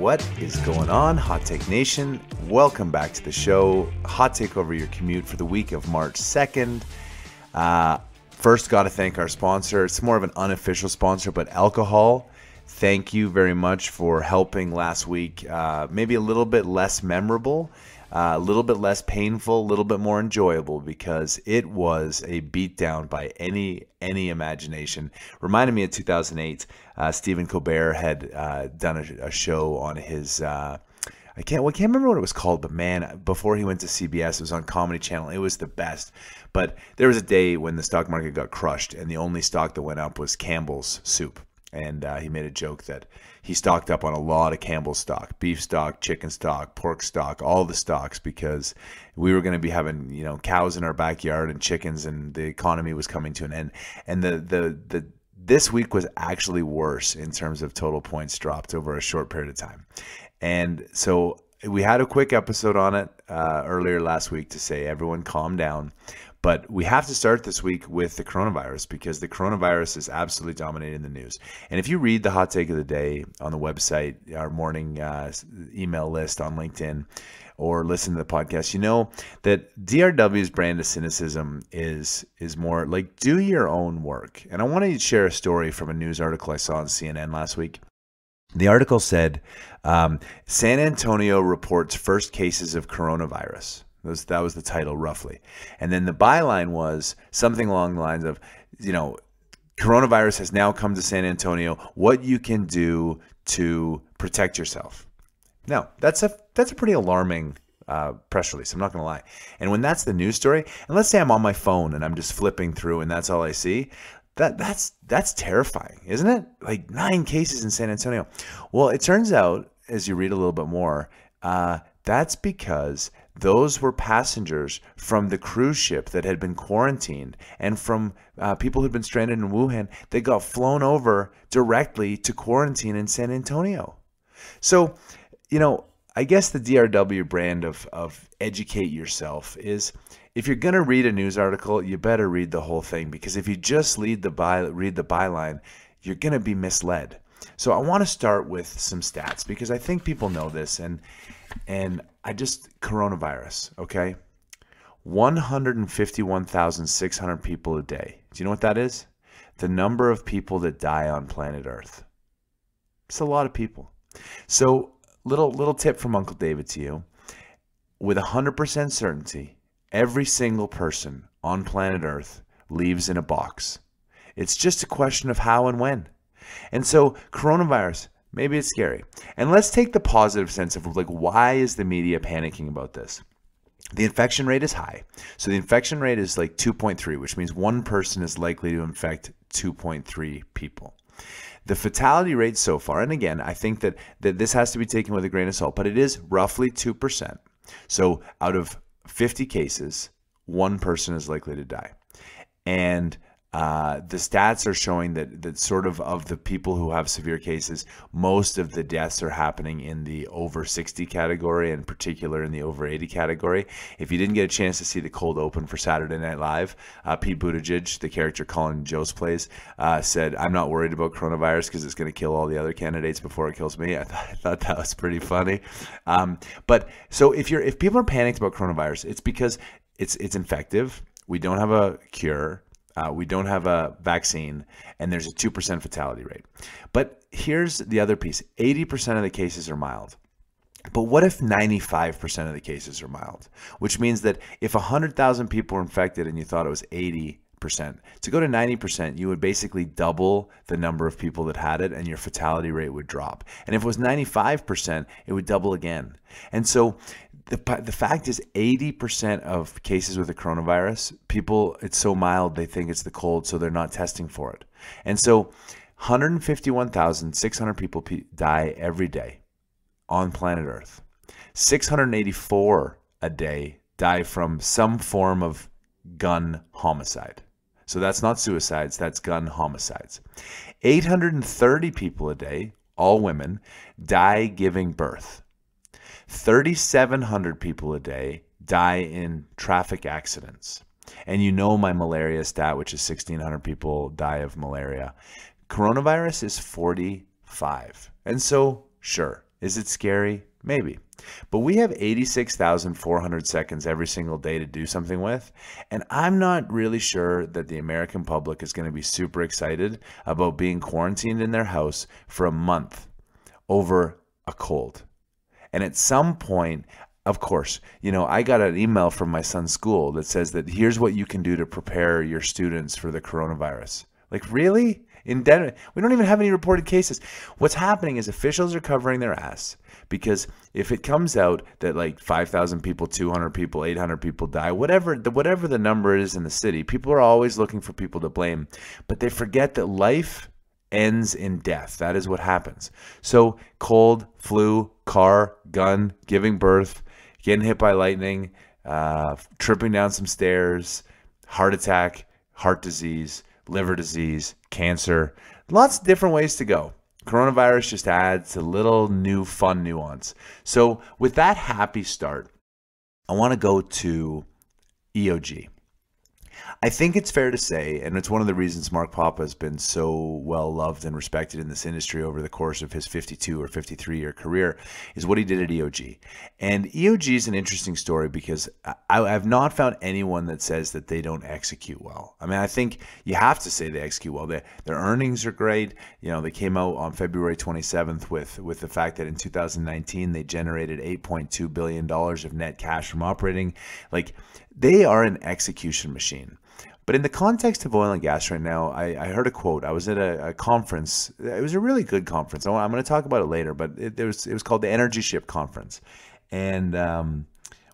What is going on, Hot Take Nation? Welcome back to the show. Hot Take Over Your Commute for the week of March 2nd. First, got to thank our sponsor. It's more of an unofficial sponsor, but alcohol. Thank you very much for helping last week. Maybe a little bit less memorable, a little bit less painful, a little bit more enjoyable, because it was a beatdown by any imagination. Reminded me of 2008. Stephen Colbert had done a show on his. I can't remember what it was called, but man, before he went to CBS, it was on Comedy Channel. It was the best. But there was a day when the stock market got crushed, and the only stock that went up was Campbell's soup. And he made a joke that he stocked up on a lot of Campbell's stock, beef stock, chicken stock, pork stock, all the stocks, because we were going to be having, cows in our backyard and chickens, and the economy was coming to an end. And this week was actually worse in terms of total points dropped over a short period of time. And so we had a quick episode on it earlier last week to say, everyone calm down. But we have to start this week with the coronavirus, because the coronavirus is absolutely dominating the news. And if you read the hot take of the day on the website, our morning email list on LinkedIn, or listen to the podcast, you know that DRW's brand of cynicism is more like, do your own work. And I want to share a story from a news article I saw on CNN last week. The article said, San Antonio reports first cases of coronavirus. That was the title, roughly. And then the byline was something along the lines of, coronavirus has now come to San Antonio, what you can do to protect yourself. Now, that's a pretty alarming press release, I'm not going to lie. And when that's the news story, and let's say I'm on my phone and I'm just flipping through and that's all I see, that's terrifying, isn't it? Like 9 cases in San Antonio. Well, it turns out, as you read a little bit more, that's because those were passengers from the cruise ship that had been quarantined, and from people who'd been stranded in Wuhan. They got flown over directly to quarantine in San Antonio. So, I guess the DRW brand of educate yourself is, if you're going to read a news article, you better read the whole thing, because if you just read the byline, you're going to be misled. So I want to start with some stats, because I think people know this, and coronavirus, okay? 151,600 people a day. Do you know what that is? The number of people that die on planet Earth. It's a lot of people. So little tip from Uncle David to you. With 100% certainty, every single person on planet Earth leaves in a box. It's just a question of how and when. And so coronavirus, maybe it's scary. And let's take the positive sense of, like, why is the media panicking about this? The infection rate is high. So the infection rate is like 2.3, which means one person is likely to infect 2.3 people. The fatality rate so far, and again, I think that this has to be taken with a grain of salt, but it is roughly 2%. So out of 50 cases, one person is likely to die. And the stats are showing that sort of the people who have severe cases, most of the deaths are happening in the over 60 category, in particular in the over 80 category. If you didn't get a chance to see the cold open for Saturday Night Live, Pete Buttigieg, the character Colin Jost plays, said, "I'm not worried about coronavirus because it's going to kill all the other candidates before it kills me." I thought that was pretty funny. But so if people are panicked about coronavirus, it's because it's infective. We don't have a cure. We don't have a vaccine, and there's a 2% fatality rate. But here's the other piece. 80% of the cases are mild. But what if 95% of the cases are mild? Which means that if 100,000 people were infected and you thought it was 80%, to go to 90%, you would basically double the number of people that had it, and your fatality rate would drop. And if it was 95%, it would double again. And so the fact is, 80% of cases with the coronavirus, people, it's so mild, they think it's the cold, so they're not testing for it. And so 151,600 people die every day on planet Earth. 684 a day die from some form of gun homicide. So that's not suicides, that's gun homicides. 830 people a day, all women, die giving birth. 3,700 people a day die in traffic accidents. And you know my malaria stat, which is 1,600 people die of malaria. Coronavirus is 45. And so, sure, Is it scary? Maybe. But we have 86,400 seconds every single day to do something with. And I'm not really sure that the American public is going to be super excited about being quarantined in their house for a month over a cold. And at some point, of course, I got an email from my son's school that says that here's what you can do to prepare your students for the coronavirus. Like, really? In Denver, we don't even have any reported cases. What's happening is officials are covering their ass because if it comes out that like 5,000 people, 200 people, 800 people die, whatever the number is in the city, people are always looking for people to blame. But they forget that life ends in death. That is what happens. So cold, flu, car, gun, giving birth, getting hit by lightning, tripping down some stairs, heart attack, heart disease, liver disease, cancer, lots of different ways to go. Coronavirus just adds a little new fun nuance. So with that happy start, I want to go to EOG. I think it's fair to say, and it's one of the reasons Mark Papa has been so well loved and respected in this industry over the course of his 52 or 53-year career, is what he did at EOG. And EOG is an interesting story because I've not found anyone that says that they don't execute well. I mean, I think you have to say they execute well. Their earnings are great. They came out on February 27th with the fact that in 2019 they generated $8.2 billion of net cash from operating. Like, they are an execution machine. But in the context of oil and gas right now, I heard a quote. I was at a conference. It was a really good conference. I'm going to talk about it later, but it was called the Energy Ship Conference. And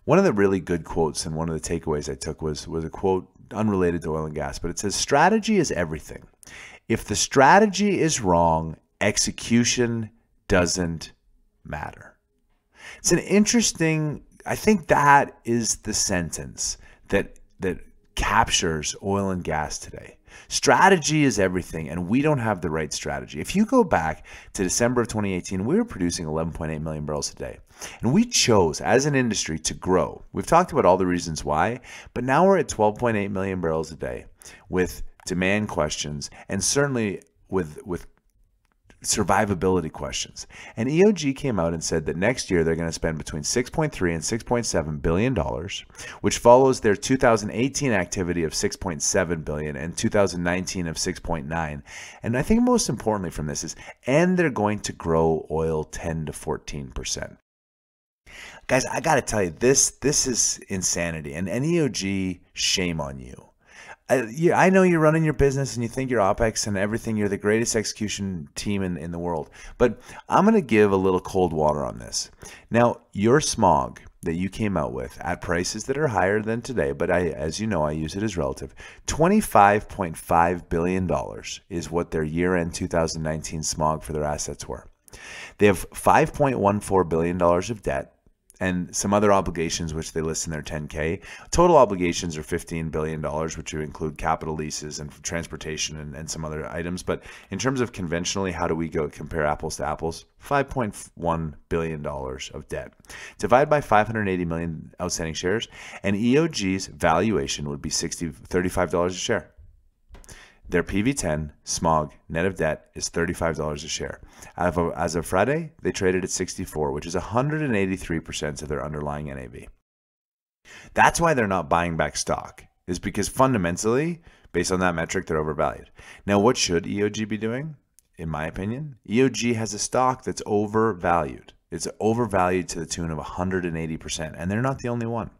one of the really good quotes and one of the takeaways I took was a quote unrelated to oil and gas, but it says, strategy is everything. If the strategy is wrong, execution doesn't matter. It's an interesting, I think that is the sentence that captures oil and gas today. Strategy is everything, and we don't have the right strategy. If you go back to December of 2018, we were producing 11.8 million barrels a day, and we chose as an industry to grow. We've talked about all the reasons why, but now we're at 12.8 million barrels a day with demand questions and certainly with survivability questions. And EOG came out and said that next year they're going to spend between $6.3 and $6.7 billion, which follows their 2018 activity of $6.7 billion and 2019 of $6.9. And I think most importantly from this is, and they're going to grow oil 10 to 14%. Guys, I got to tell you, this is insanity. And EOG, shame on you. I know you're running your business and you think your OPEX and everything, you're the greatest execution team in the world. But I'm going to give a little cold water on this. Now, your smog that you came out with at prices that are higher than today, but as you know, I use it as relative, $25.5 billion is what their year-end 2019 smog for their assets were. They have $5.14 billion of debt and some other obligations, which they list in their 10K. Total obligations are $15 billion, which would include capital leases and transportation and some other items. But in terms of conventionally, how do we go compare apples to apples? $5.1 billion of debt. Divide by 580 million outstanding shares, and EOG's valuation would be $35 a share. Their PV10 smog net of debt is $35 a share. As of Friday, they traded at 64, which is 183% of their underlying NAV. That's why they're not buying back stock, is because fundamentally, based on that metric, they're overvalued. Now, what should EOG be doing? In my opinion, EOG has a stock that's overvalued. It's overvalued to the tune of 180%, and they're not the only one.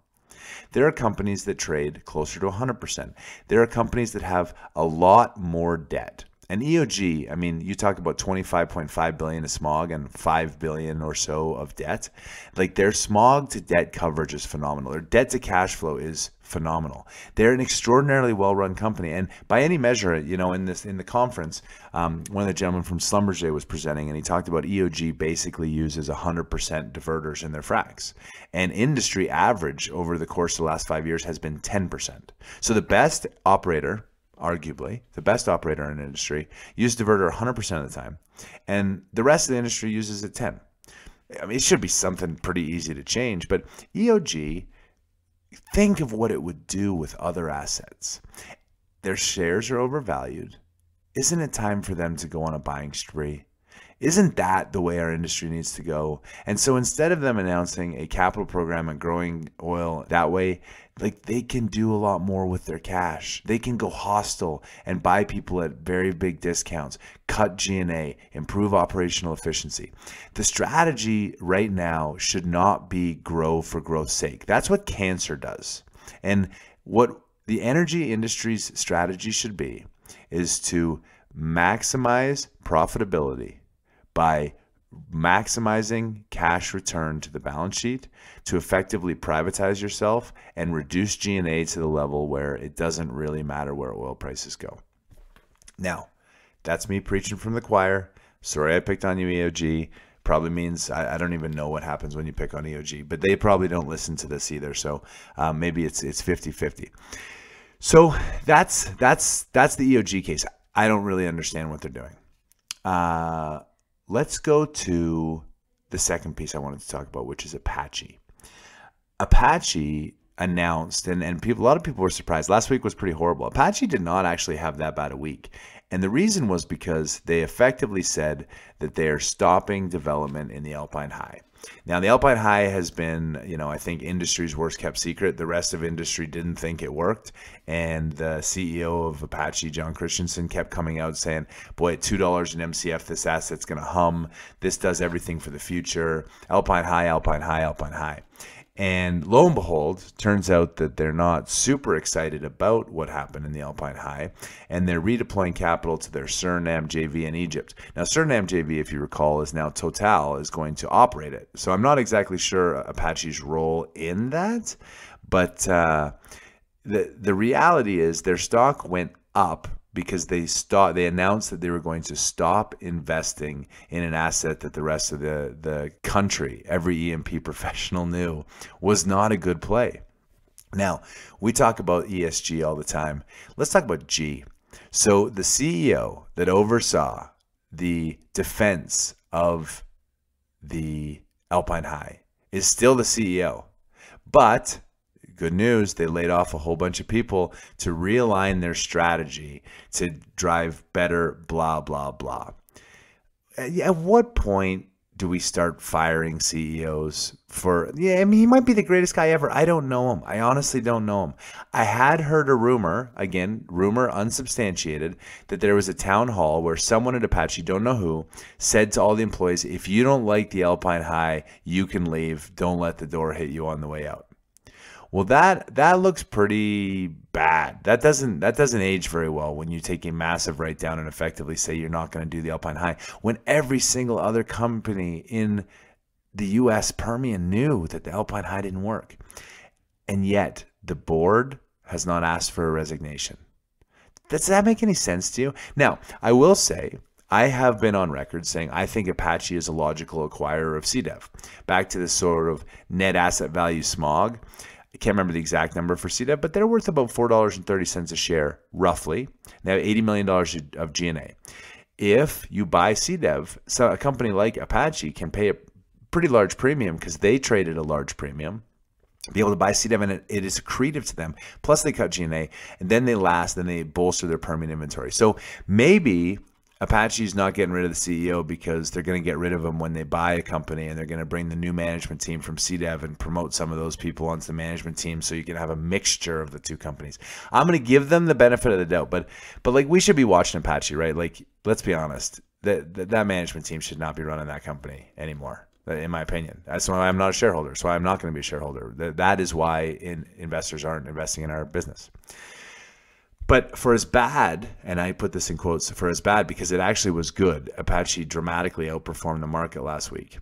There are companies that trade closer to 100%. There are companies that have a lot more debt. And EOG, I mean, you talk about 25.5 billion of smog and 5 billion or so of debt. Like, their smog to debt coverage is phenomenal. Their debt to cash flow is phenomenal. They're an extraordinarily well-run company. And by any measure, in the conference, one of the gentlemen from Schlumberger was presenting, and he talked about EOG basically uses 100% diverters in their fracs. And industry average over the course of the last 5 years has been 10%. So the best operator, arguably the best operator in an industry, uses diverter 100% of the time, and the rest of the industry uses it 10. I mean, it should be something pretty easy to change, but EOG, think of what it would do with other assets. Their shares are overvalued. Isn't it time for them to go on a buying spree? Isn't that the way our industry needs to go? And so instead of them announcing a capital program and growing oil that way, like, they can do a lot more with their cash. They can go hostile and buy people at very big discounts, cut G&A, improve operational efficiency. The strategy right now should not be grow for growth's sake. That's what cancer does. And what the energy industry's strategy should be is to maximize profitability by maximizing cash return to the balance sheet, to effectively privatize yourself and reduce G&A to the level where it doesn't really matter where oil prices go. Now, that's me preaching from the choir. Sorry I picked on you, EOG. Probably means I don't even know what happens when you pick on EOG, but they probably don't listen to this either. So maybe it's 50-50. So that's the EOG case. I don't really understand what they're doing. Let's go to the second piece I wanted to talk about, which is Apache. Apache announced, and a lot of people were surprised. Last week was pretty horrible. Apache did not actually have that bad a week. And the reason was because they effectively said that they are stopping development in the Alpine High. Now, the Alpine High has been, I think, industry's worst kept secret. The rest of industry didn't think it worked. And the CEO of Apache, John Christensen, kept coming out saying, boy, at $2 an MCF, this asset's going to hum. This does everything for the future. Alpine High, Alpine High, Alpine High. And lo and behold, turns out that they're not super excited about what happened in the Alpine High, and they're redeploying capital to their Suriname JV in Egypt. Now, Suriname JV, if you recall, is now Total is going to operate it. So I'm not exactly sure Apache's role in that, but the reality is their stock went up because they announced that they were going to stop investing in an asset that the rest of the country, every E&P professional knew was not a good play. Now, we talk about ESG all the time. Let's talk about G. So the CEO that oversaw the defense of the Alpine High is still the CEO, but good news, they laid off a whole bunch of people to realign their strategy to drive better blah, blah, blah. At what point do we start firing CEOs for, he might be the greatest guy ever. I don't know him. I honestly don't know him. I had heard a rumor, again, rumor unsubstantiated, that there was a town hall where someone at Apache, don't know who, said to all the employees, if you don't like the Alpine High, you can leave. Don't let the door hit you on the way out. Well, that looks pretty bad. That doesn't age very well when you take a massive write down and effectively say you're not going to do the Alpine High when every single other company in the U.S. Permian knew that the Alpine High didn't work. And yet the board has not asked for a resignation. Does that make any sense to you? Now, I will say, I have been on record saying I think Apache is a logical acquirer of CDEV. Back to this sort of net asset value smog. I can't remember the exact number for CDEV, but they're worth about $4.30 a share, roughly. They have $80 million of G&A. If you buy CDEV, so a company like Apache can pay a pretty large premium because they trade at a large premium, be able to buy CDEV, and it is accretive to them. Plus they cut G&A, and then they bolster their Permian inventory. So maybe Apache's not getting rid of the CEO because they're going to get rid of him when they buy a company, and they're going to bring the new management team from CDEV and promote some of those people onto the management team so you can have a mixture of the two companies. I'm going to give them the benefit of the doubt, but like, we should be watching Apache, right? Like, let's be honest, that management team should not be running that company anymore, in my opinion. That's why I'm not a shareholder. That's why I'm not going to be a shareholder. That is why investors aren't investing in our business. But for as bad, and I put this in quotes, for as bad because it actually was good, Apache dramatically outperformed the market last week.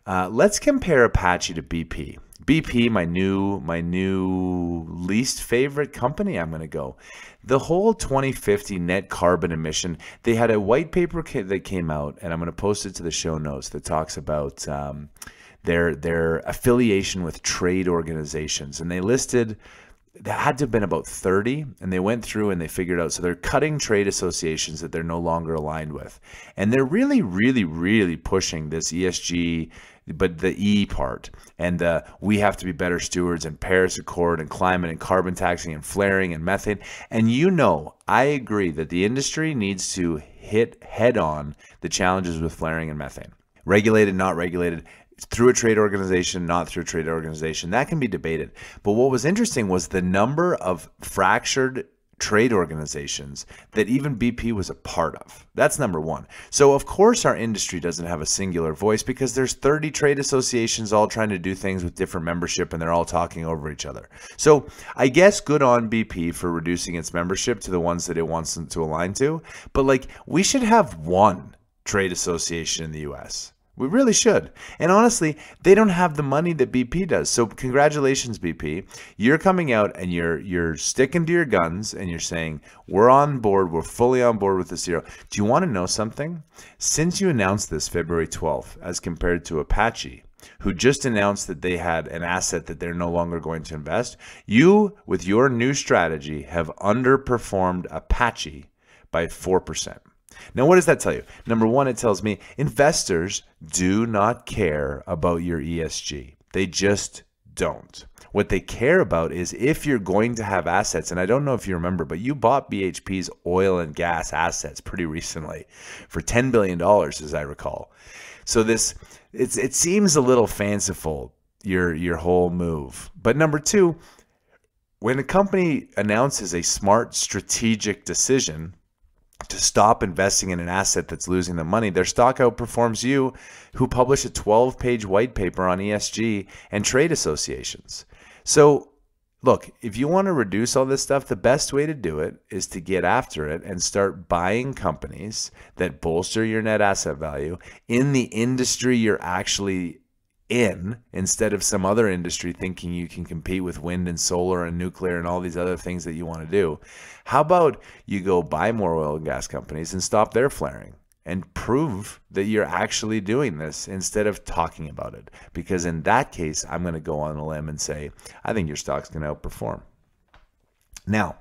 Let's compare Apache to BP. BP, my new least favorite company, I'm going to go. The whole 2050 net carbon emission, they had a white paper that came out, and I'm going to post it to the show notes, that talks about their affiliation with trade organizations. And they listed, there had to have been about 30, and they went through and they figured out, so they're cutting trade associations that they're no longer aligned with. And they're really, really, really pushing this ESG, but the E part, and we have to be better stewards, and Paris Accord, and climate, and carbon taxing, and flaring, and methane. And I agree that the industry needs to hit head on the challenges with flaring and methane. Regulated, not regulated, through a trade organization, not through a trade organization, that can be debated. But what was interesting was the number of fractured trade organizations that even BP was a part of. That's number one. So of course our industry doesn't have a singular voice because there's 30 trade associations all trying to do things with different membership and they're all talking over each other. So I guess good on BP for reducing its membership to the ones that it wants them to align to. But like, we should have one trade association in the US. We really should. And honestly, they don't have the money that BP does. So congratulations, BP. You're coming out and you're sticking to your guns and you're saying, we're on board. We're fully on board with the zero. Do you want to know something? Since you announced this February 12th, as compared to Apache, who just announced that they had an asset that they're no longer going to invest, you, with your new strategy, have underperformed Apache by 4%. Now, what does that tell you? Number one, it tells me investors do not care about your ESG. They just don't. What they care about is if you're going to have assets, and I don't know if you remember, but you bought BHP's oil and gas assets pretty recently for $10 billion, as I recall. So it seems a little fanciful, your whole move. But number two, when a company announces a smart strategic decision to stop investing in an asset that's losing them money, their stock outperforms you, who publish a 12-page white paper on ESG and trade associations. So look, if you want to reduce all this stuff, the best way to do it is to get after it and start buying companies that bolster your net asset value in the industry you're actually in, instead of some other industry thinking you can compete with wind and solar and nuclear and all these other things that you want to do. How about you go buy more oil and gas companies and stop their flaring and prove that you're actually doing this instead of talking about it? Because in that case, I'm going to go on a limb and say, I think your stock's going to outperform. Now,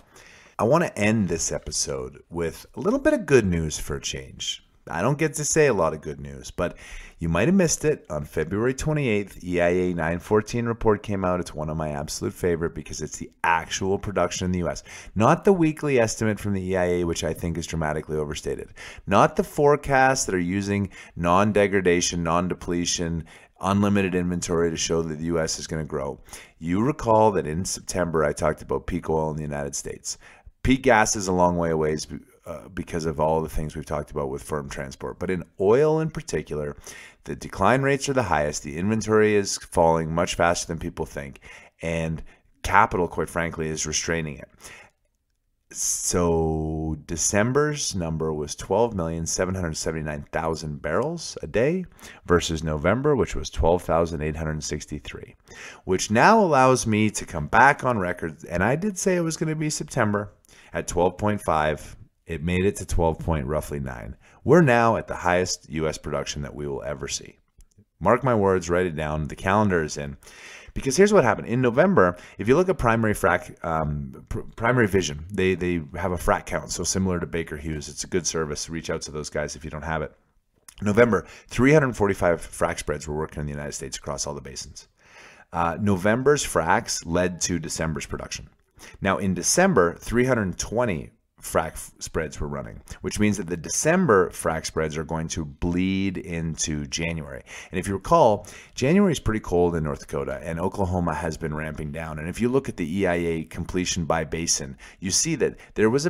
I want to end this episode with a little bit of good news for a change. I don't get to say a lot of good news, but you might have missed it. On February 28th, EIA 914 report came out. It's one of my absolute favorite because it's the actual production in the U.S. Not the weekly estimate from the EIA, which I think is dramatically overstated. Not the forecasts that are using non-degradation, non-depletion, unlimited inventory to show that the U.S. is going to grow. You recall that in September, I talked about peak oil in the United States. Peak gas is a long way away because of all the things we've talked about with firm transport. But in oil in particular, the decline rates are the highest. The inventory is falling much faster than people think. And capital, quite frankly, is restraining it. So December's number was 12,779,000 barrels a day versus November, which was 12,863, which now allows me to come back on record. And I did say it was going to be September at 12.5. It made it to 12.9. We're now at the highest U.S. production that we will ever see. Mark my words, write it down. The calendar is in. Because here's what happened. In November, if you look at Primary Vision, they have a frac count, so similar to Baker Hughes. It's a good service. Reach out to those guys if you don't have it. November, 345 frac spreads were working in the United States across all the basins. November's fracs led to December's production. Now, in December, 320 frac spreads were running, which means that the December frac spreads are going to bleed into January. And if you recall, January is pretty cold in North Dakota, and Oklahoma has been ramping down. And if you look at the EIA completion by basin, you see that there is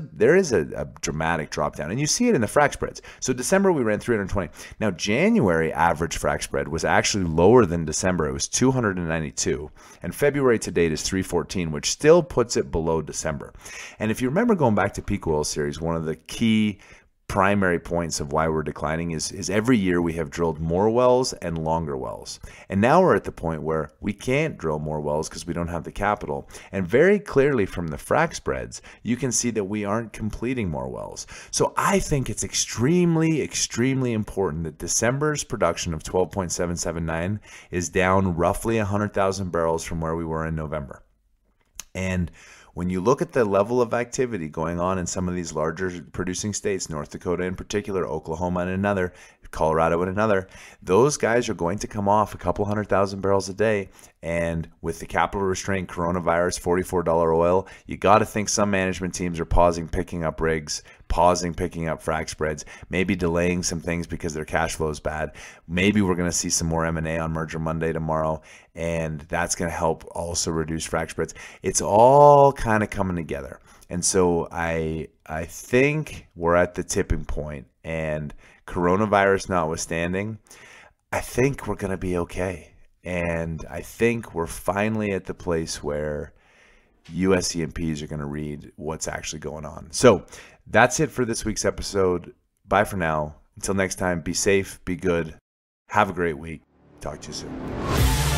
a dramatic drop down, and you see it in the frac spreads. So December we ran 320. Now January average frac spread was actually lower than December. It was 292, and February to date is 314, which still puts it below December. And if you remember going back to peak oil series, one of the key primary points of why we're declining is every year we have drilled more wells and longer wells. And now we're at the point where we can't drill more wells because we don't have the capital. And very clearly from the frac spreads, you can see that we aren't completing more wells. So I think it's extremely, extremely important that December's production of 12.779 is down roughly 100,000 barrels from where we were in November. And when you look at the level of activity going on in some of these larger producing states, North Dakota in particular, Oklahoma and another, Colorado and another, those guys are going to come off a couple 100,000 barrels a day. And with the capital restraint, coronavirus, $44 oil, you got to think some management teams are pausing, picking up rigs, pausing picking up frac spreads, maybe delaying some things because their cash flow is bad. Maybe we're going to see some more M&A on Merger Monday tomorrow, and that's going to help also reduce frac spreads. It's all kind of coming together. And so I think we're at the tipping point, and coronavirus notwithstanding, I think we're going to be okay. And I think we're finally at the place where US E&Ps are going to read what's actually going on. So that's it for this week's episode. Bye for now. Until next time, be safe, be good, have a great week. Talk to you soon.